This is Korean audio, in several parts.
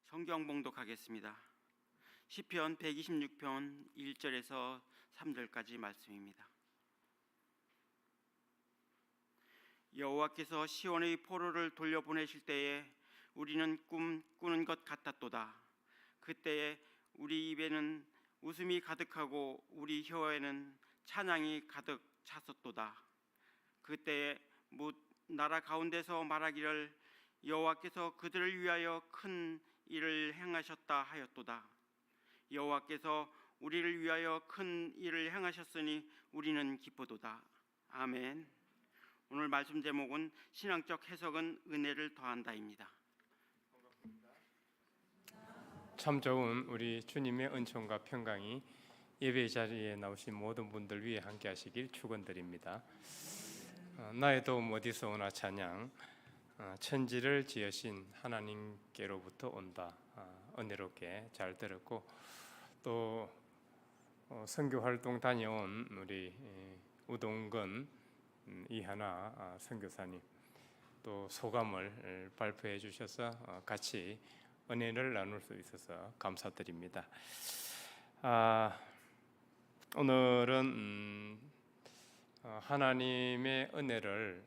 성경 봉독하겠습니다. 시편 126편 1절에서 3절까지 말씀입니다. 여호와께서 시온의 포로를 돌려보내실 때에 우리는 꿈 꾸는 것 같았도다. 그때에 우리 입에는 웃음이 가득하고 우리 혀에는 찬양이 가득 찼었도다. 그때에 뭇 나라 가운데서 말하기를 여호와께서 그들을 위하여 큰 일을 행하셨다 하였도다. 여호와께서 우리를 위하여 큰 일을 행하셨으니 우리는 기쁘도다. 아멘. 오늘 말씀 제목은 신앙적 해석은 은혜를 더한다입니다. 참 좋은 우리 주님의 은총과 평강이 예배 자리에 나오신 모든 분들 위해 함께 하시길 축원드립니다. 나의 도움 어디서 오나 찬양, 천지를 지으신 하나님께로부터 온다. 은혜롭게 잘 들었고, 또 선교 활동 다녀온 우리 우동근 이하나 선교사님 또 소감을 발표해 주셔서 같이 은혜를 나눌 수 있어서 감사드립니다. 오늘은 하나님의 은혜를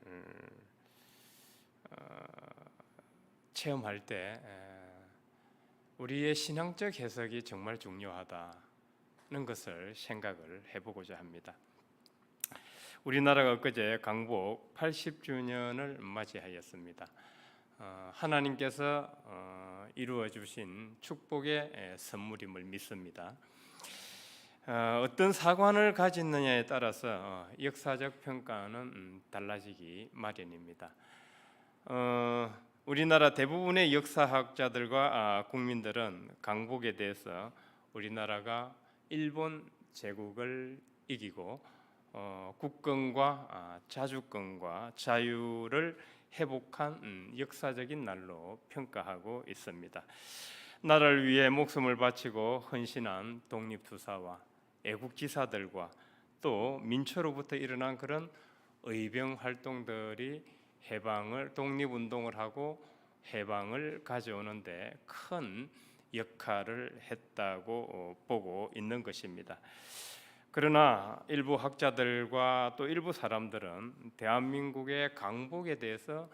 체험할 때 우리의 신앙적 해석이 정말 중요하다는 것을 생각을 해보고자 합니다. 우리나라가 엊그제 강복 80주년을 맞이하였습니다. 하나님께서 이루어 주신 축복의 선물임을 믿습니다. 어떤 사관을 가졌느냐에 따라서 역사적 평가는 달라지기 마련입니다. 우리나라 대부분의 역사학자들과 국민들은 강복에 대해서 우리나라가 일본 제국을 이기고 국권과 자주권과 자유를 회복한 역사적인 날로 평가하고 있습니다. 나라를 위해 목숨을 바치고 헌신한 독립투사와 애국지사들과 또 민초로부터 일어난 그런 의병 활동들이 독립운동을 하고 해방을 가져오는데 큰 역할을 했다고 보고 있는 것입니다. 그러나 일부 학자들과 또 일부 사람들은 대한민국의 강복에 대해서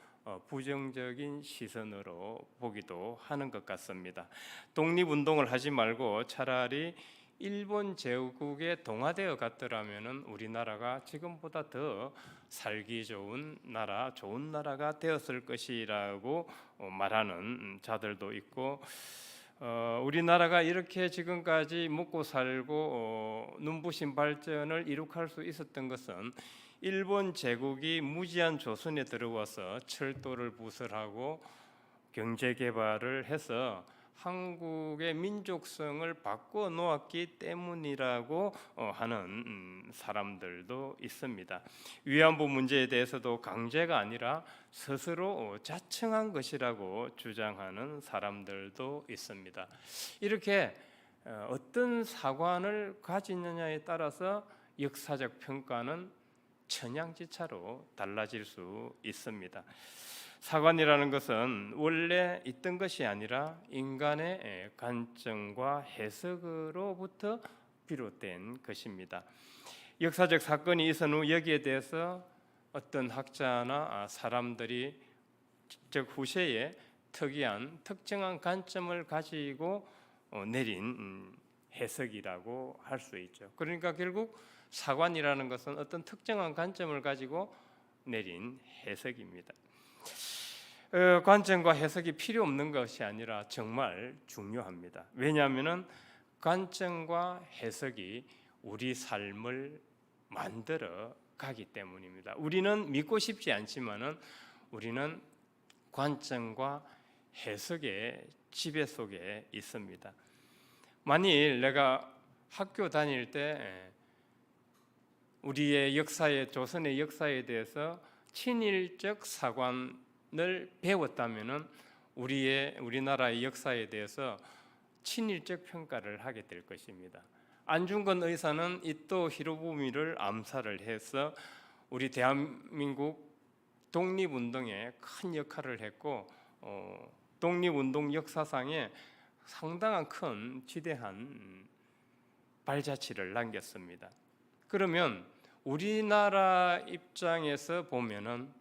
부정적인 시선으로 보기도 하는 것 같습니다. 독립운동을 하지 말고 차라리 일본 제국에 동화되어 갔더라면 우리나라가 지금보다 더 살기 좋은 나라가 되었을 것이라고 말하는 자들도 있고, 우리나라가 이렇게 지금까지 먹고 살고 눈부신 발전을 이룩할 수 있었던 것은 일본 제국이 무지한 조선에 들어와서 철도를 부설하고 경제 개발을 해서 한국의 민족성을 바꿔 놓았기 때문이라고 하는 사람들도 있습니다. 위안부 문제에 대해서도 강제가 아니라 스스로 자청한 것이라고 주장하는 사람들도 있습니다. 이렇게 어떤 사관을 가지느냐에 따라서 역사적 평가는 천양지차로 달라질 수 있습니다. 사관이라는 것은 원래 있던 것이 아니라 인간의 관점과 해석으로부터 비롯된 것입니다. 역사적 사건이 있은 후 여기에 대해서 어떤 학자나 사람들이 즉 후세에 특정한 관점을 가지고 내린 해석이라고 할 수 있죠. 그러니까 결국 사관이라는 것은 어떤 특정한 관점을 가지고 내린 해석입니다. 관점과 해석이 필요 없는 것이 아니라 정말 중요합니다. 왜냐하면 관점과 해석이 우리 삶을 만들어 가기 때문입니다. 우리는 믿고 싶지 않지만은 우리는 관점과 해석의 지배 속에 있습니다. 만일 내가 학교 다닐 때 우리의 역사에, 조선의 역사에 대해서 친일적 사관을 배웠다면은 우리나라의 역사에 대해서 친일적 평가를 하게 될 것입니다. 안중근 의사는 이토 히로부미를 암살을 해서 우리 대한민국 독립운동에 큰 역할을 했고 독립운동 역사상에 상당한 큰 지대한 발자취를 남겼습니다. 그러면 우리나라 입장에서 보면은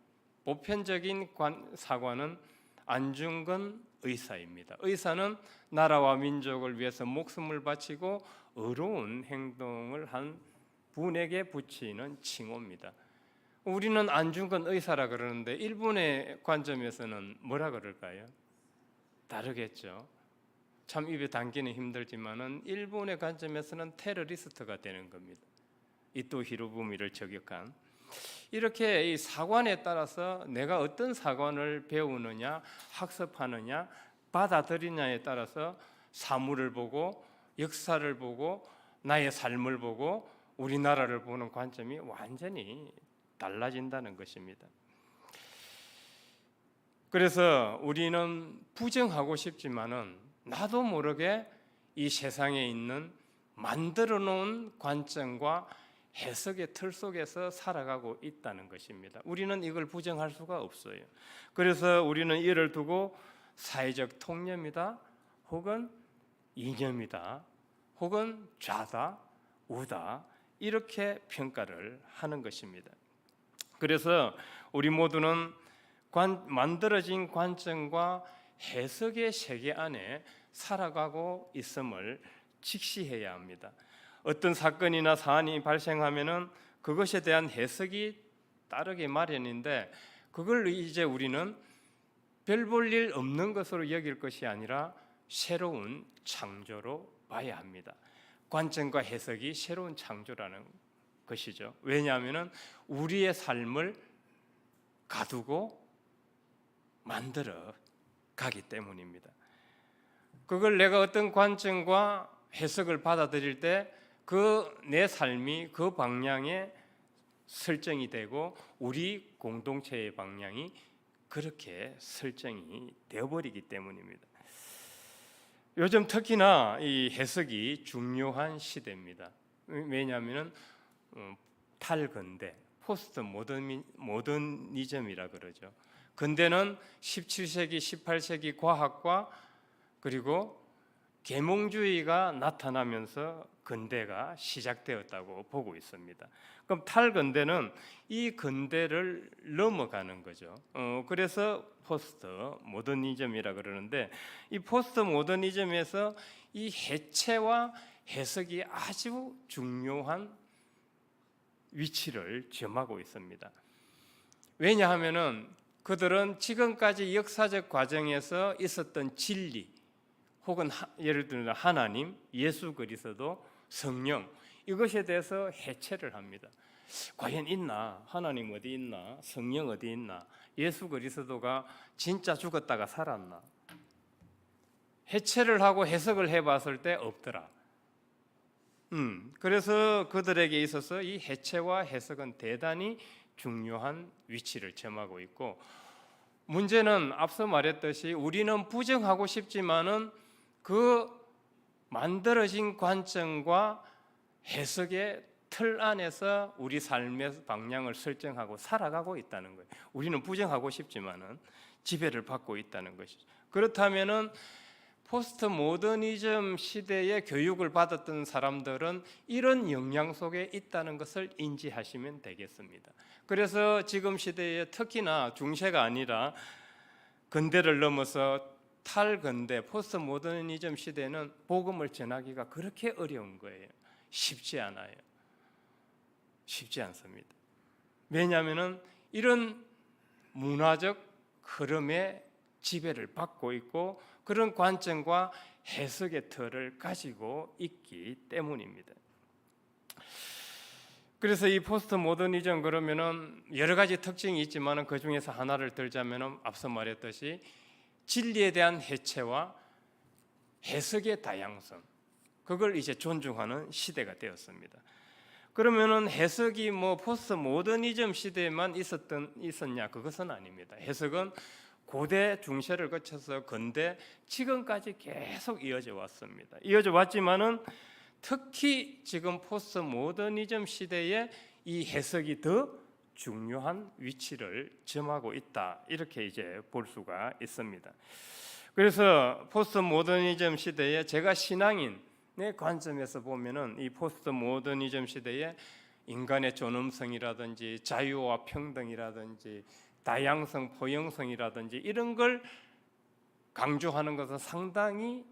보편적인 사관은 안중근 의사입니다. 의사는 나라와 민족을 위해서 목숨을 바치고 의로운 행동을 한 분에게 붙이는 칭호입니다. 우리는 안중근 의사라 그러는데 일본의 관점에서는 뭐라 그럴까요? 다르겠죠. 참 입에 담기는 힘들지만은 일본의 관점에서는 테러리스트가 되는 겁니다. 이토 히로부미를 저격한. 이렇게 이 사관에 따라서 내가 어떤 사관을 배우느냐, 학습하느냐, 받아들이냐에 따라서 사물을 보고 역사를 보고 나의 삶을 보고 우리나라를 보는 관점이 완전히 달라진다는 것입니다. 그래서 우리는 부정하고 싶지만은 나도 모르게 이 세상에 있는 만들어 놓은 관점과 해석의 틀 속에서 살아가고 있다는 것입니다. 우리는 이걸 부정할 수가 없어요. 그래서 우리는 이를 두고 사회적 통념이다, 혹은 이념이다, 혹은 좌다, 우다 이렇게 평가를 하는 것입니다. 그래서 우리 모두는 만들어진 관점과 해석의 세계 안에 살아가고 있음을 직시해야 합니다. 어떤 사건이나 사안이 발생하면은 그것에 대한 해석이 따르기 마련인데 그걸 이제 우리는 별 볼 일 없는 것으로 여길 것이 아니라 새로운 창조로 봐야 합니다. 관점과 해석이 새로운 창조라는 것이죠. 왜냐하면은 우리의 삶을 가두고 만들어 가기 때문입니다. 그걸 내가 어떤 관점과 해석을 받아들일 때 그 내 삶이 그 방향에 설정이 되고 우리 공동체의 방향이 그렇게 설정이 되어버리기 때문입니다. 요즘 특히나 이 해석이 중요한 시대입니다. 왜냐하면 탈근대, 포스트 모더니즘이라 그러죠. 근대는 17세기, 18세기 과학과 그리고 계몽주의가 나타나면서 근대가 시작되었다고 보고 있습니다. 그럼 탈근대는 이 근대를 넘어가는 거죠. 그래서 포스트 모더니즘이라 그러는데 이 포스트 모더니즘에서 이 해체와 해석이 아주 중요한 위치를 점하고 있습니다. 왜냐하면은 그들은 지금까지 역사적 과정에서 있었던 진리 혹은 예를 들어 하나님, 예수 그리스도, 성령 이것에 대해서 해체를 합니다. 과연 있나? 하나님 어디 있나? 성령 어디 있나? 예수 그리스도가 진짜 죽었다가 살았나? 해체를 하고 해석을 해봤을 때 없더라. 그래서 그들에게 있어서 이 해체와 해석은 대단히 중요한 위치를 점하고 있고 문제는 앞서 말했듯이 우리는 부정하고 싶지만은 그 만들어진 관점과 해석의 틀 안에서 우리 삶의 방향을 설정하고 살아가고 있다는 거예요. 우리는 부정하고 싶지만은 지배를 받고 있다는 것이죠. 그렇다면은 포스트 모더니즘 시대에 교육을 받았던 사람들은 이런 영향 속에 있다는 것을 인지하시면 되겠습니다. 그래서 지금 시대에 특히나 중세가 아니라 근대를 넘어서 탈근대, 포스트 모더니즘 시대는 복음을 전하기가 그렇게 어려운 거예요. 쉽지 않아요. 쉽지 않습니다. 왜냐하면 이런 문화적 흐름에 지배를 받고 있고 그런 관점과 해석의 틀을 가지고 있기 때문입니다. 그래서 이 포스트 모더니즘 그러면은 여러 가지 특징이 있지만 그 중에서 하나를 들자면은 앞서 말했듯이 진리에 대한 해체와 해석의 다양성 그걸 이제 존중하는 시대가 되었습니다. 그러면은 해석이 포스트 모더니즘 시대에만 있었냐? 그것은 아닙니다. 해석은 고대 중세를 거쳐서 근대 지금까지 계속 이어져 왔습니다. 이어져 왔지만은 특히 지금 포스트 모더니즘 시대에 이 해석이 더 중요한 위치를 점하고 있다. 이렇게 이제 볼 수가 있습니다. 그래서 포스트 모더니즘 시대에 제가 신앙인의 관점에서 보면은 이 포스트 모더니즘 시대에 인간의 존엄성이라든지 자유와 평등이라든지 다양성, 포용성이라든지 이런 걸 강조하는 것은 상당히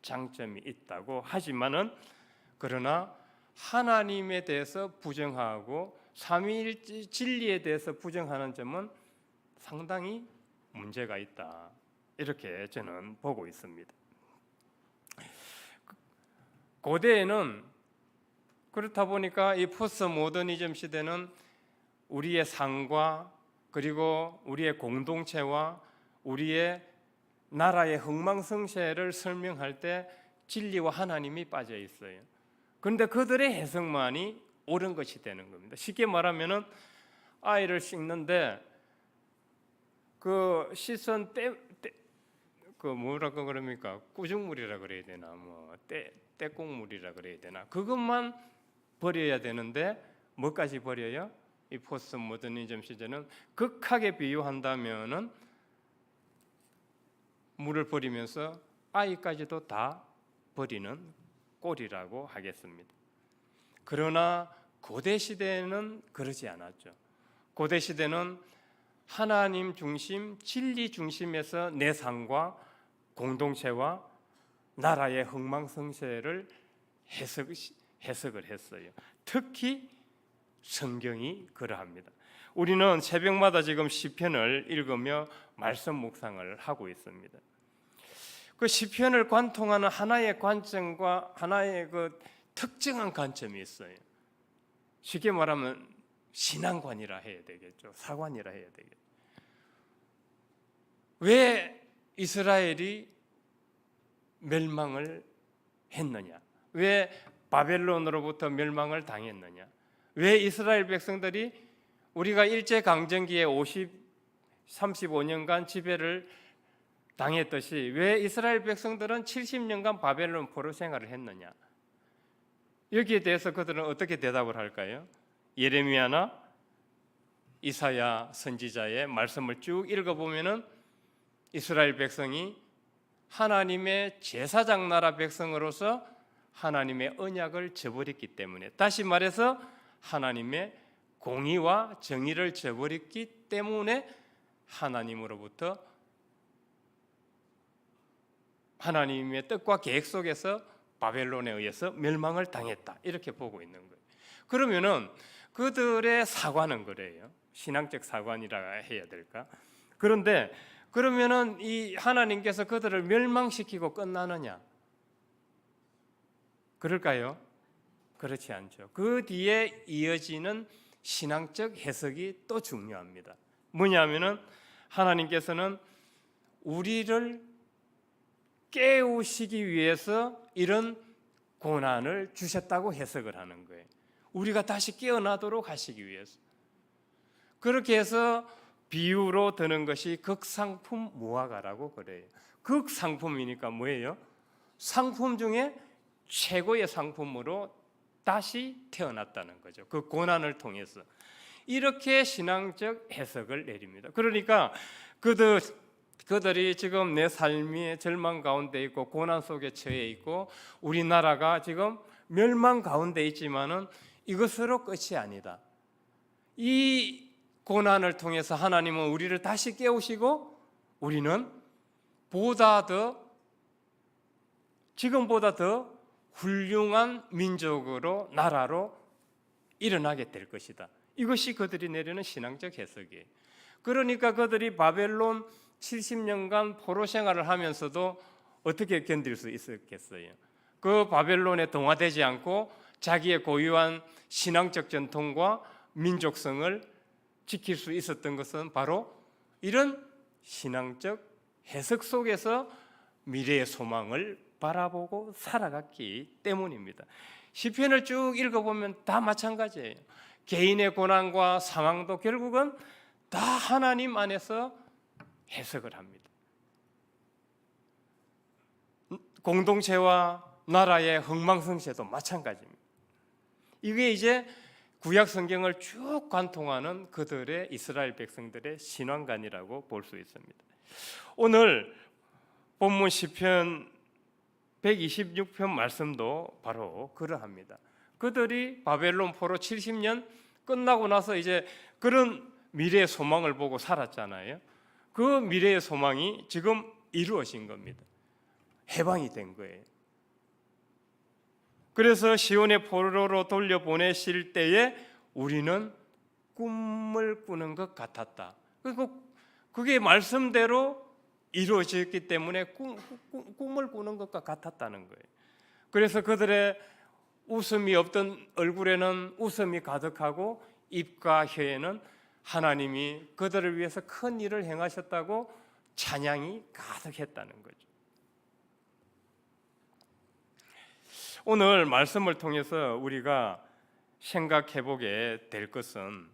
장점이 있다고 하지만은 그러나 하나님에 대해서 부정하고 삼위일 진리에 대해서 부정하는 점은 상당히 문제가 있다. 이렇게 저는 보고 있습니다. 고대에는 그렇다 보니까 이 포스트 모더니즘 시대는 우리의 삶과 그리고 우리의 공동체와 우리의 나라의 흥망성쇠를 설명할 때 진리와 하나님이 빠져 있어요. 그런데 그들의 해석만이 옳은 것이 되는 겁니다. 쉽게 말하면은 아이를 씻는데 그 씻은 그 뭐라고 그럽니까? 꾸중물이라 그래야 되나? 뭐 떼국물이라 그래야 되나? 그것만 버려야 되는데 뭐까지 버려요? 이 포스트 모더니즘 시대는 극하게 비유한다면은 물을 버리면서 아이까지도 다 버리는 꼴이라고 하겠습니다. 그러나 고대 시대는 그러지 않았죠. 고대 시대는 하나님 중심, 진리 중심에서 내 삶과 공동체와 나라의 흥망성쇠를 해석을 했어요. 특히 성경이 그러합니다. 우리는 새벽마다 지금 시편을 읽으며 말씀 묵상을 하고 있습니다. 그 시편을 관통하는 하나의 관점과 하나의 그 특정한 관점이 있어요. 쉽게 말하면 신앙관이라 해야 되겠죠. 사관이라 해야 되겠죠. 왜 이스라엘이 멸망을 했느냐? 왜 바벨론으로부터 멸망을 당했느냐? 왜 이스라엘 백성들이 우리가 일제강점기에 35년간 지배를 당했듯이 왜 이스라엘 백성들은 70년간 바벨론 포로 생활을 했느냐? 여기에 대해서 그들은 어떻게 대답을 할까요? 예레미야나 이사야 선지자의 말씀을 쭉 읽어보면은 이스라엘 백성이 하나님의 제사장 나라 백성으로서 하나님의 언약을 저버렸기 때문에, 다시 말해서 하나님의 공의와 정의를 저버렸기 때문에 하나님으로부터 하나님의 뜻과 계획 속에서 바벨론에 의해서 멸망을 당했다, 이렇게 보고 있는 거예요. 그러면은 그들의 사과는 그래요. 신앙적 사관이라 해야 될까? 그런데 그러면은 이 하나님께서 그들을 멸망시키고 끝나느냐? 그럴까요? 그렇지 않죠. 그 뒤에 이어지는 신앙적 해석이 또 중요합니다. 뭐냐면은 하나님께서는 우리를 깨우시기 위해서 이런 고난을 주셨다고 해석을 하는 거예요. 우리가 다시 깨어나도록 하시기 위해서. 그렇게 해서 비유로 드는 것이 극상품 무화과라고 그래요. 극상품이니까 뭐예요? 상품 중에 최고의 상품으로 다시 태어났다는 거죠. 그 고난을 통해서. 이렇게 신앙적 해석을 내립니다. 그러니까 그들이 지금 내 삶이 절망 가운데 있고 고난 속에 처해 있고 우리나라가 지금 멸망 가운데 있지만은 이것으로 끝이 아니다. 이 고난을 통해서 하나님은 우리를 다시 깨우시고 우리는 지금보다 더 훌륭한 민족으로, 나라로 일어나게 될 것이다. 이것이 그들이 내리는 신앙적 해석이에요. 그러니까 그들이 바벨론 70년간 포로 생활을 하면서도 어떻게 견딜 수 있었겠어요? 그 바벨론에 동화되지 않고 자기의 고유한 신앙적 전통과 민족성을 지킬 수 있었던 것은 바로 이런 신앙적 해석 속에서 미래의 소망을 바라보고 살아갔기 때문입니다. 시편을 쭉 읽어보면 다 마찬가지예요. 개인의 고난과 상황도 결국은 다 하나님 안에서 해석을 합니다. 공동체와 나라의 흥망성쇠도 마찬가지입니다. 이게 이제 구약 성경을 쭉 관통하는 그들의 이스라엘 백성들의 신앙관이라고 볼 수 있습니다. 오늘 본문 시편 126편 말씀도 바로 그러합니다. 그들이 바벨론 포로 70년 끝나고 나서 이제 그런 미래의 소망을 보고 살았잖아요. 그 미래의 소망이 지금 이루어진 겁니다. 해방이 된 거예요. 그래서 시온의 포로로 돌려보내실 때에 우리는 꿈을 꾸는 것 같았다. 그게 말씀대로 이루어졌기 때문에 꿈을 꾸는 것과 같았다는 거예요. 그래서 그들의 웃음이 없던 얼굴에는 웃음이 가득하고 입과 혀에는 하나님이 그들을 위해서 큰 일을 행하셨다고 찬양이 가득했다는 거죠. 오늘 말씀을 통해서 우리가 생각해 보게 될 것은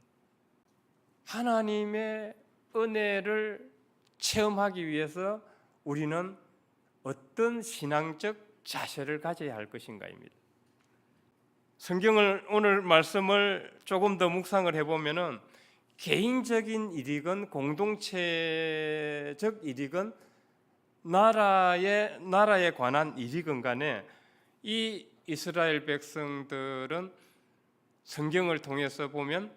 하나님의 은혜를 체험하기 위해서 우리는 어떤 신앙적 자세를 가져야 할 것인가입니다. 성경을 오늘 말씀을 조금 더 묵상을 해보면은 개인적인 일이건 공동체적 일이건 나라에 관한 일이건 간에 이 이스라엘 백성들은 성경을 통해서 보면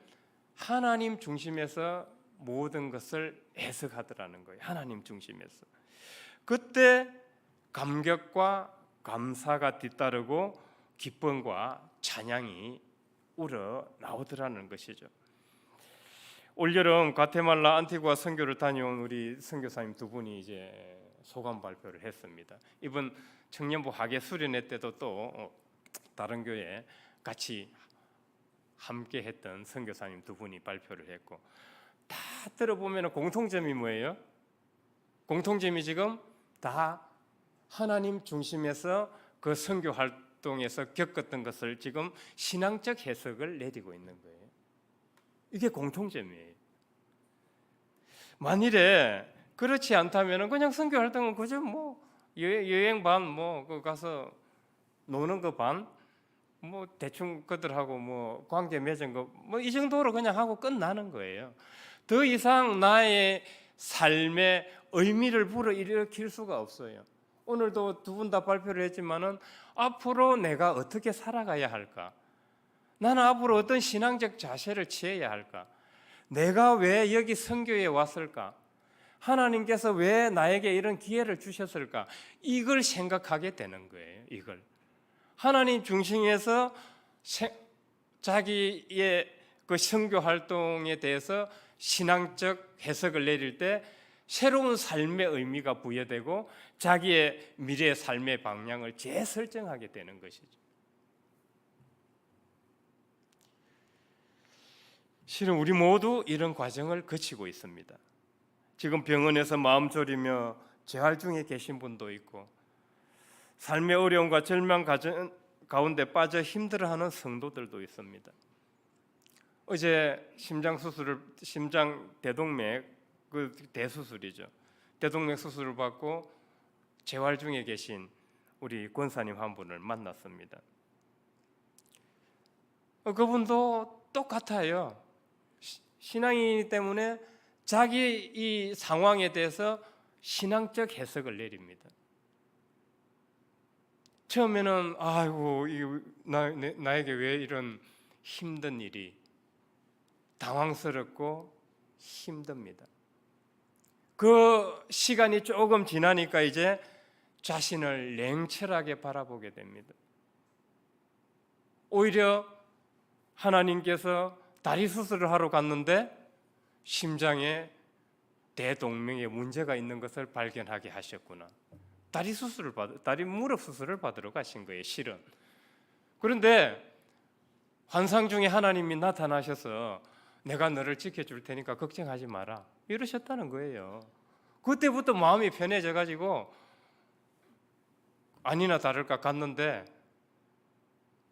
하나님 중심에서 모든 것을 해석하더라는 거예요. 하나님 중심에서. 그때 감격과 감사가 뒤따르고 기쁨과 찬양이 우러 나오더라는 것이죠. 올여름 과테말라 안티구아 선교를 다녀온 우리 선교사님 두 분이 이제 소감 발표를 했습니다. 이번 청년부 학예 수련회 때도 또 다른 교회 같이 함께 했던 선교사님 두 분이 발표를 했고, 다 들어보면 공통점이 뭐예요? 공통점이 지금 다 하나님 중심에서 그 선교 활동에서 겪었던 것을 지금 신앙적 해석을 내리고 있는 거예요. 이게 공통점이에요. 만일에 그렇지 않다면 그냥 선교 활동은 그저 뭐 여행 반 뭐 가서 노는 거 반 뭐 대충 그들하고 뭐 관계 맺은 거 뭐 이 정도로 그냥 하고 끝나는 거예요. 더 이상 나의 삶에 의미를 불어일으킬 수가 없어요. 오늘도 두 분 다 발표를 했지만은 앞으로 내가 어떻게 살아가야 할까? 나는 앞으로 어떤 신앙적 자세를 취해야 할까? 내가 왜 여기 선교에 왔을까? 하나님께서 왜 나에게 이런 기회를 주셨을까? 이걸 생각하게 되는 거예요. 이걸 하나님 중심에서 자기의 그 선교 활동에 대해서 신앙적 해석을 내릴 때 새로운 삶의 의미가 부여되고 자기의 미래의 삶의 방향을 재설정하게 되는 것이죠. 실은 우리 모두 이런 과정을 거치고 있습니다. 지금 병원에서 마음 졸이며 재활 중에 계신 분도 있고 삶의 어려움과 절망 가운데 빠져 힘들어하는 성도들도 있습니다. 어제 심장 대동맥 그 대수술이죠. 대동맥 수술을 받고 재활 중에 계신 우리 권사님 한 분을 만났습니다. 그분도 똑같아요. 신앙이기 때문에 자기 이 상황에 대해서 신앙적 해석을 내립니다. 처음에는 아이고 나에게 왜 이런 힘든 일이, 당황스럽고 힘듭니다. 그 시간이 조금 지나니까 이제 자신을 냉철하게 바라보게 됩니다. 오히려 하나님께서 다리 수술을 하러 갔는데 심장에 대동맥에 문제가 있는 것을 발견하게 하셨구나. 다리 무릎 수술을 받으러 가신 거예요, 실은. 그런데 환상 중에 하나님이 나타나셔서 내가 너를 지켜줄 테니까 걱정하지 마라 이러셨다는 거예요. 그때부터 마음이 편해져 가지고 아니나 다를까 갔는데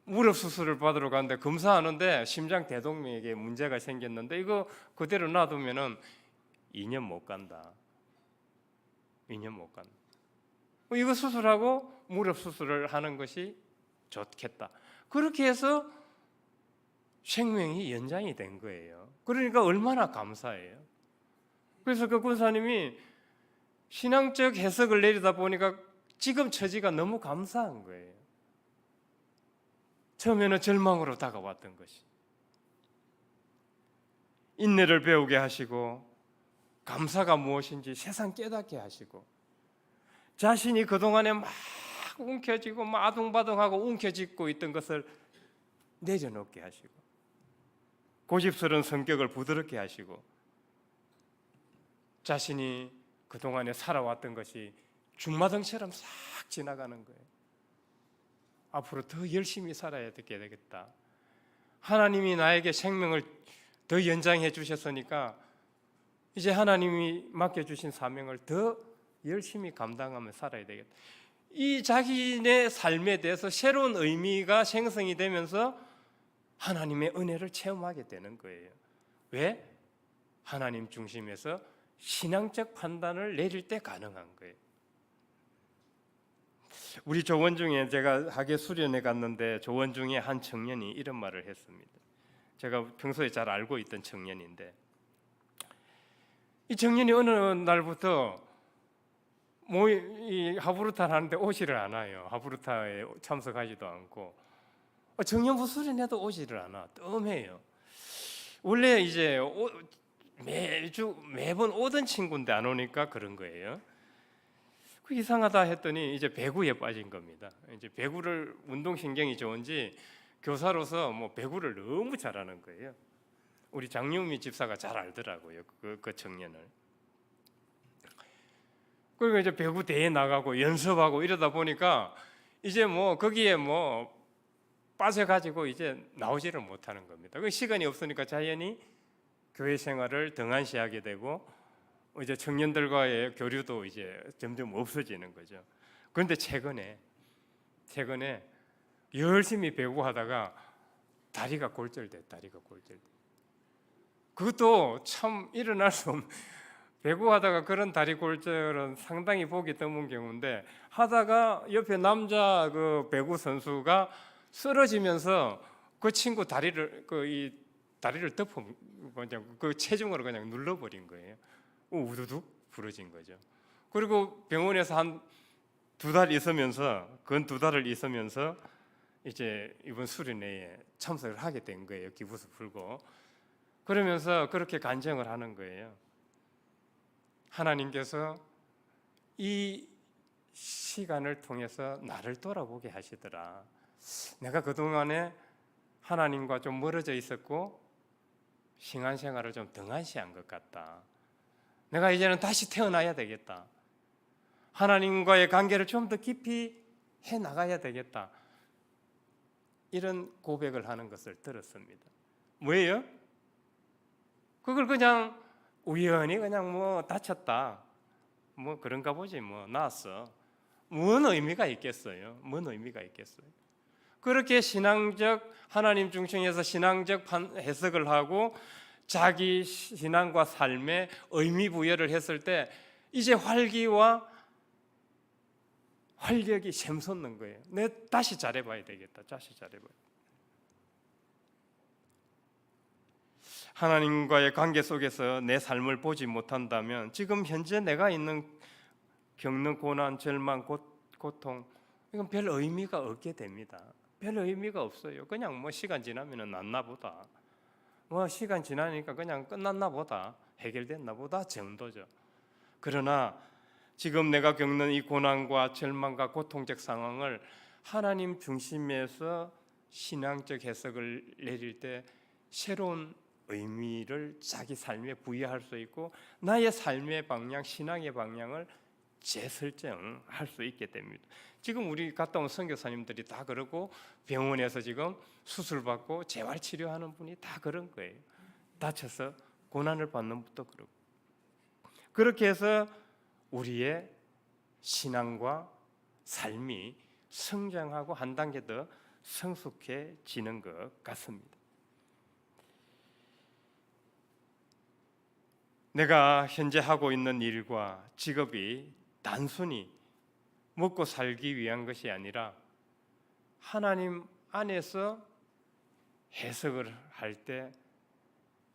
무릎 수술을 받으러 갔는데 검사하는데 심장 대동맥에 문제가 생겼는데 이거 그대로 놔두면은 2년 못 간다. 2년 못 간다. 이거 수술하고 무릎 수술을 하는 것이 좋겠다. 그렇게 해서 생명이 연장이 된 거예요. 그러니까 얼마나 감사해요. 그래서 그 권사님이 신앙적 해석을 내리다 보니까 지금 처지가 너무 감사한 거예요. 처음에는 절망으로 다가왔던 것이. 인내를 배우게 하시고 감사가 무엇인지 세상 깨닫게 하시고 자신이 그동안에 막 움켜쥐고 막 아둥바둥하고 움켜쥐고 있던 것을 내려놓게 하시고 고집스러운 성격을 부드럽게 하시고 자신이 그동안에 살아왔던 것이 중마등처럼 싹 지나가는 거예요. 앞으로 더 열심히 살아야 되겠다. 하나님이 나에게 생명을 더 연장해 주셨으니까 이제 하나님이 맡겨주신 사명을 더 열심히 감당하며 살아야 되겠다. 이 자기네 삶에 대해서 새로운 의미가 생성이 되면서 하나님의 은혜를 체험하게 되는 거예요. 왜? 하나님 중심에서 신앙적 판단을 내릴 때 가능한 거예요. 우리 조원 중에 제가 학예 수련회 갔는데 조원 중에 한 청년이 이런 말을 했습니다. 제가 평소에 잘 알고 있던 청년인데 이 청년이 어느 날부터 이 하부르타를 하는데 오지를 않아요. 하부르타에 참석하지도 않고 청년부 수련회도 오지를 않아. 뜸해요. 원래 이제 매번 오던 친구인데 안 오니까 그런 거예요. 그 이상하다 했더니 이제 배구에 빠진 겁니다. 이제 배구를 운동신경이 좋은지 교사로서 뭐 배구를 너무 잘하는 거예요. 우리 장영미 집사가 잘 알더라고요. 그 청년을. 그리고 이제 배구 대회 나가고 연습하고 이러다 보니까 이제 뭐 거기에 뭐 빠져가지고 이제 나오지를 못하는 겁니다. 그 시간이 없으니까 자연히 교회 생활을 등한시하게 되고 이제 청년들과의 교류도 이제 점점 없어지는 거죠. 그런데 최근에 열심히 배구하다가 다리가 골절돼. 그것도 참 일어날 수 없는. 배구하다가 그런 다리 골절은 상당히 보기 드문 경우인데 하다가 옆에 남자 그 배구 선수가 쓰러지면서 그 친구 다리를 덮어 그냥 그 체중으로 그냥 눌러버린 거예요. 우두둑 부러진 거죠. 그리고 병원에서 한 2달 있으면서 근 2달을 있으면서 이제 이번 수련회에 참석을 하게 된 거예요. 기부서 풀고 그러면서 그렇게 간증을 하는 거예요. 하나님께서 이 시간을 통해서 나를 돌아보게 하시더라. 내가 그동안에 하나님과 좀 멀어져 있었고 신앙생활을 좀 등한시한 것 같다. 내가 이제는 다시 태어나야 되겠다. 하나님과의 관계를 좀 더 깊이 해 나가야 되겠다. 이런 고백을 하는 것을 들었습니다. 뭐예요? 그걸 그냥 우연히 그냥 뭐 다쳤다. 뭐 그런가 보지 뭐 나았어. 뭔 의미가 있겠어요? 뭔 의미가 있겠어요? 그렇게 신앙적 하나님 중심에서 신앙적 해석을 하고 자기 신앙과 삶에 의미 부여를 했을 때 이제 활기와 활력이 샘솟는 거예요. 내가 다시 잘해봐야 되겠다. 다시 잘해봐야. 하나님과의 관계 속에서 내 삶을 보지 못한다면 지금 현재 내가 겪는 고난, 절망, 고통 이건 별 의미가 없게 됩니다. 별 의미가 없어요. 그냥 뭐 시간 지나면 낫나 보다. 뭐 시간 지나니까 그냥 끝났나 보다. 해결됐나 보다 정도죠. 그러나 지금 내가 겪는 이 고난과 절망과 고통적 상황을 하나님 중심에서 신앙적 해석을 내릴 때 새로운 의미를 자기 삶에 부여할 수 있고 나의 삶의 방향, 신앙의 방향을 재설정할 수 있게 됩니다. 지금 우리 갔다 온 선교사님들이 다 그러고 병원에서 지금 수술받고 재활치료하는 분이 다 그런 거예요. 다쳐서 고난을 받는 분도 그렇고 그렇게 해서 우리의 신앙과 삶이 성장하고 한 단계 더 성숙해지는 것 같습니다. 내가 현재 하고 있는 일과 직업이 단순히 먹고 살기 위한 것이 아니라 하나님 안에서 해석을 할 때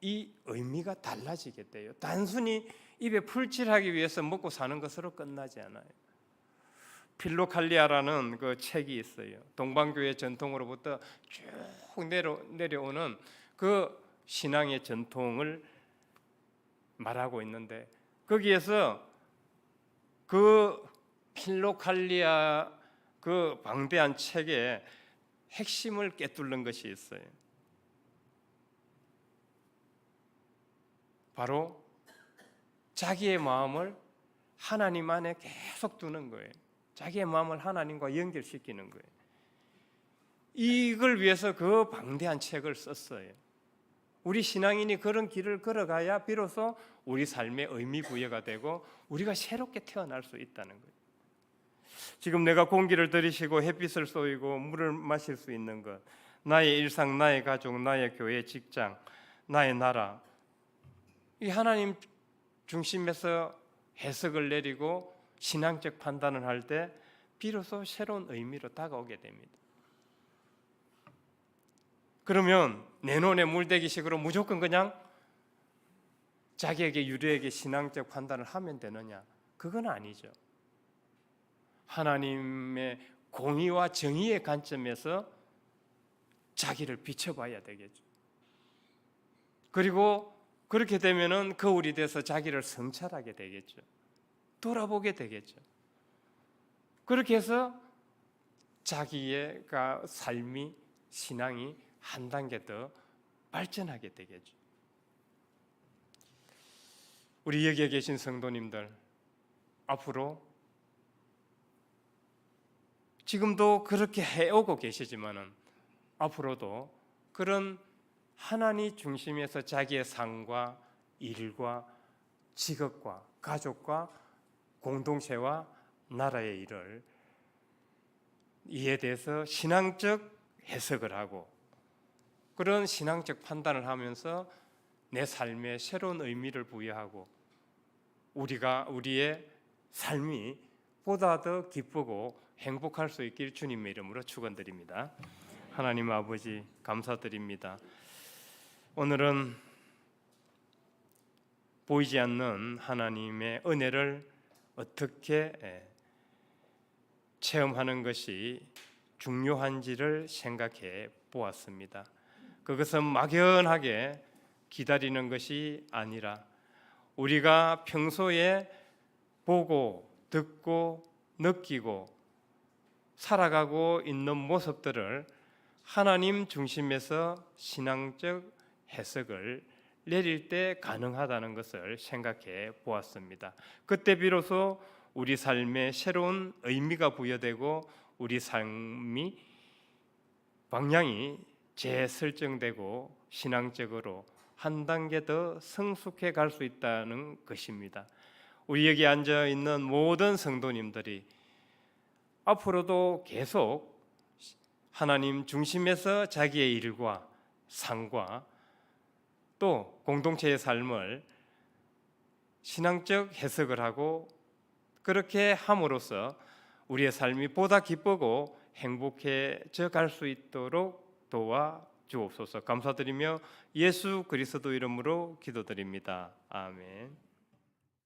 이 의미가 달라지게 돼요. 단순히 입에 풀칠하기 위해서 먹고 사는 것으로 끝나지 않아요. 필로칼리아라는 그 책이 있어요. 동방교회 전통으로부터 쭉 내려오는 그 신앙의 전통을 말하고 있는데, 거기에서 그 필로칼리아 그 방대한 책의 핵심을 꿰뚫는 것이 있어요. 바로 자기의 마음을 하나님 안에 계속 두는 거예요. 자기의 마음을 하나님과 연결시키는 거예요. 이걸 위해서 그 방대한 책을 썼어요. 우리 신앙인이 그런 길을 걸어가야 비로소 우리 삶의 의미 부여가 되고 우리가 새롭게 태어날 수 있다는 거예요. 지금 내가 공기를 들이쉬고 햇빛을 쏘이고 물을 마실 수 있는 것, 나의 일상, 나의 가족, 나의 교회, 직장, 나의 나라, 이 하나님 중심에서 해석을 내리고 신앙적 판단을 할 때 비로소 새로운 의미로 다가오게 됩니다. 그러면 내 눈에 물대기식으로 무조건 그냥 자기에게 유리하게 신앙적 판단을 하면 되느냐? 그건 아니죠. 하나님의 공의와 정의의 관점에서 자기를 비춰봐야 되겠죠. 그리고 그렇게 되면은 거울이 돼서 자기를 성찰하게 되겠죠. 돌아보게 되겠죠. 그렇게 해서 자기의 삶이, 신앙이 한 단계 더 발전하게 되겠죠. 우리 여기에 계신 성도님들, 앞으로 지금도 그렇게 해오고 계시지만은 앞으로도 그런 하나님 중심에서 자기의 삶과 일과 직업과 가족과 공동체와 나라의 일을 이에 대해서 신앙적 해석을 하고 그런 신앙적 판단을 하면서 내 삶에 새로운 의미를 부여하고 우리의 삶이 보다 더 기쁘고 행복할 수 있길 주님의 이름으로 축원드립니다. 하나님 아버지 감사드립니다. 오늘은 보이지 않는 하나님의 은혜를 어떻게 체험하는 것이 중요한지를 생각해 보았습니다. 그것은 막연하게 기다리는 것이 아니라 우리가 평소에 보고 듣고 느끼고 살아가고 있는 모습들을 하나님 중심에서 신앙적 해석을 내릴 때 가능하다는 것을 생각해 보았습니다. 그때 비로소 우리 삶에 새로운 의미가 부여되고 우리 삶이 방향이 재설정되고 신앙적으로 한 단계 더 성숙해 갈 수 있다는 것입니다. 우리 여기 앉아 있는 모든 성도님들이 앞으로도 계속 하나님 중심에서 자기의 일과 삶과 또 공동체의 삶을 신앙적 해석을 하고 그렇게 함으로써 우리의 삶이 보다 기쁘고 행복해져 갈 수 있도록 도와 주옵소서. 감사드리며 예수 그리스도 이름으로 기도드립니다. 아멘.